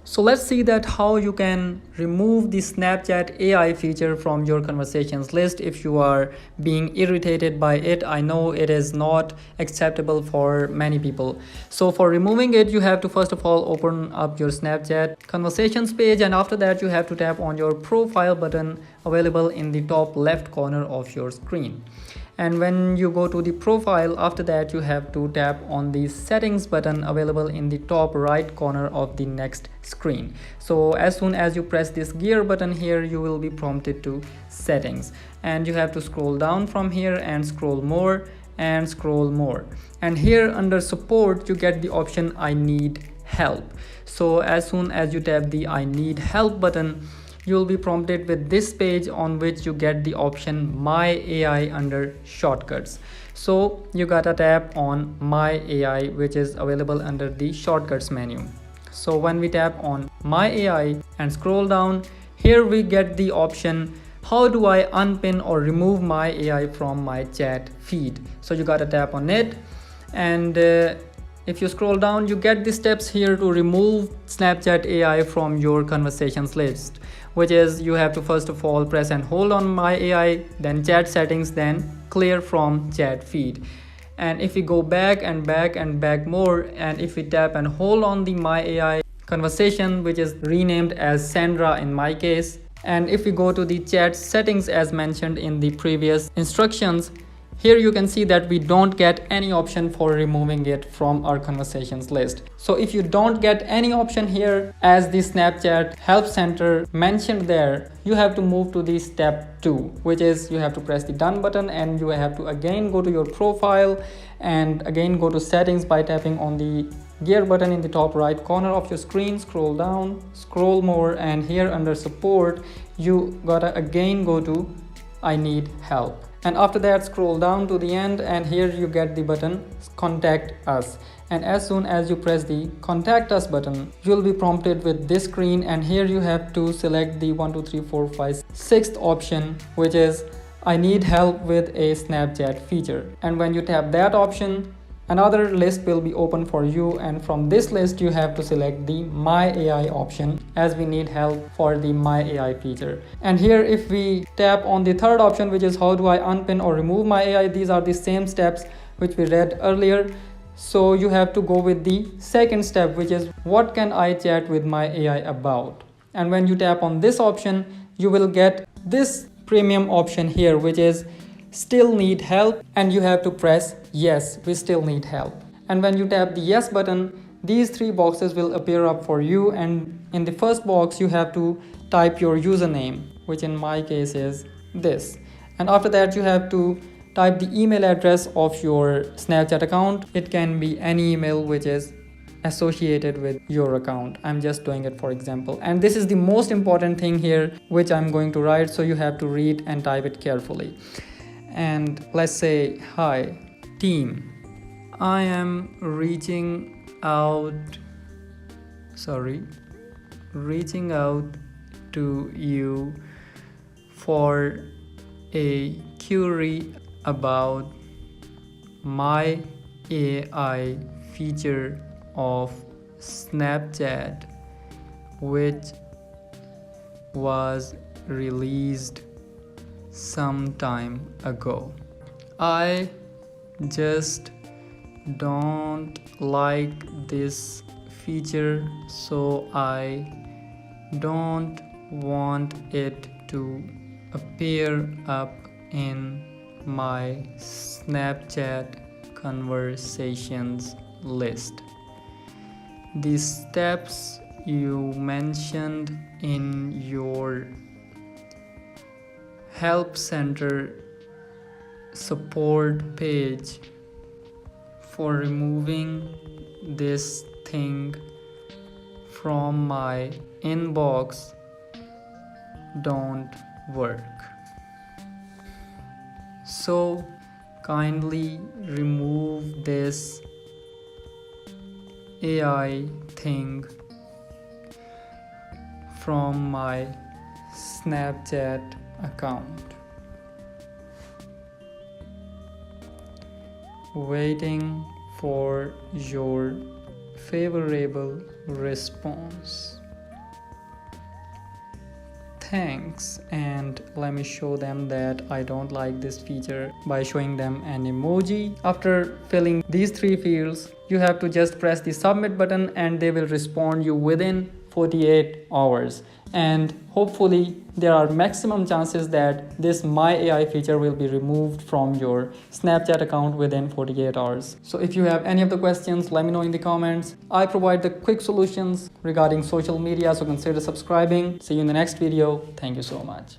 So let's see that how you can remove the Snapchat AI feature from your conversations list if you are being irritated by it. I know it is not acceptable for many people. So for removing it, you have to first of all open up your Snapchat conversations page, and after that you have to tap on your profile button available in the top left corner of your screen. And when you go to the profile, after that you have to tap on the settings button available in the top right corner of the next screen. So as soon as you press this gear button here, you will be prompted to settings, and you have to scroll down from here and scroll more and scroll more, and here under support you get the option I need help. So as soon as you tap the I need help button, you will be prompted with this page on which you get the option My AI under shortcuts. So you gotta tap on My AI, which is available under the shortcuts menu. So when we tap on My AI and scroll down, here we get the option how do I unpin or remove my AI from my chat feed. So you gotta tap on it, and if you scroll down, you get the steps here to remove Snapchat AI from your conversations list, which is you have to first of all press and hold on My AI, then chat settings, then clear from chat feed. And if we go back and back and back more, and if we tap and hold on the My AI conversation, which is renamed as Sandra in my case, and if we go to the chat settings as mentioned in the previous instructions, here you can see that we don't get any option for removing it from our conversations list. So if you don't get any option here as the Snapchat help center mentioned there, you have to move to the step 2, which is you have to press the done button, and you have to again go to your profile and again go to settings by tapping on the gear button in the top right corner of your screen. Scroll down, scroll more, and here under support you gotta again go to I need help, and after that scroll down to the end, and here you get the button contact us. And as soon as you press the contact us button, you'll be prompted with this screen, and here you have to select the 1 2 3 4 5 6th option, which is I need help with a Snapchat feature. And when you tap that option, another list will be open for you, and from this list you have to select the My AI option, as we need help for the My AI feature. And here if we tap on the third option, which is how do I unpin or remove my AI, these are the same steps which we read earlier. So you have to go with the second step, which is what can I chat with my AI about. And when you tap on this option, you will get this premium option here, which is still need help, and you have to press yes, we still need help. And when you tap the yes button, these 3 boxes will appear up for you, and in the first box you have to type your username, which in my case is this, and after that you have to type the email address of your Snapchat account. It can be any email which is associated with your account. I'm just doing it for example, and this is the most important thing here which I'm going to write, so you have to read and type it carefully. And let's say, hi team, I am reaching out to you for a query about my AI feature of Snapchat, which was released some time ago. I just don't like this feature, so I don't want it to appear up in my Snapchat conversations list. The steps you mentioned in your help center support page for removing this thing from my inbox don't work. So kindly remove this AI thing from my Snapchat account. Waiting for your favorable response. thanks, and let me show them that I don't like this feature by showing them an emoji. After filling these 3 fields, you have to just press the submit button and they will respond you within 48 hours. And hopefully there are maximum chances that this My AI feature will be removed from your Snapchat account within 48 hours. So if you have any of the questions, let me know in the comments. I provide the quick solutions regarding social media, so consider subscribing. See you in the next video. Thank you so much.